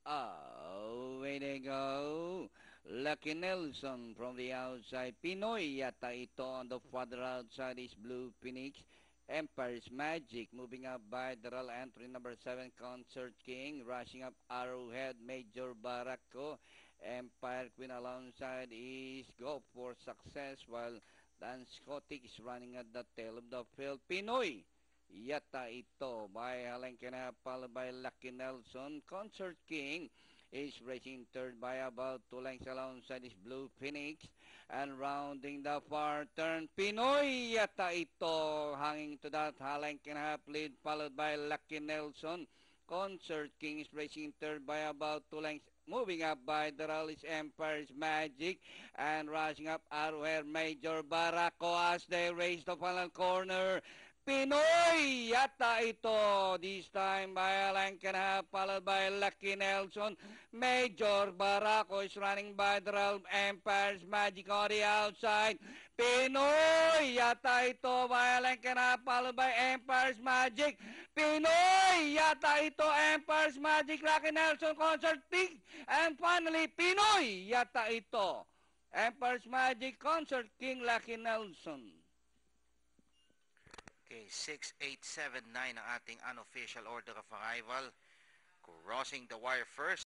Away they go. Lucky Nelson from the outside. Pinoy yata ito on the further outside is Blue Phoenix. Empire's Magic moving up by the roll entry number 7 Concert King. Rushing up Arrowhead Major Barako. Empire Queen alongside is Go for Success while Dan Scotic is running at the tail of the field. Pinoy yata ito by Halenkina followed by Lucky Nelson. Concert King is racing third by about 2 lengths alongside is Blue Phoenix. And rounding the far turn, Pinoy yata ito hanging to that Halenkina lead followed by Lucky Nelson. Concert King is racing third by about 2 lengths. Moving up by the rally is Empire's Magic and rushing up Arrowhead Major Barako as they race the final corner. Pinoy yata ito this time by a length and a half followed by Lucky Nelson. Major Barako is running by the realm Empire's Magic on the outside. Pinoy yata ito by a length and a half followed by Empire's Magic. Pinoy yata ito Empire's Magic, Lucky Nelson, Concert King, and finally Pinoy yata ito Empire's Magic, Concert King, Lucky Nelson. Okay, 6879 ang ating unofficial order of arrival. Crossing the wire first.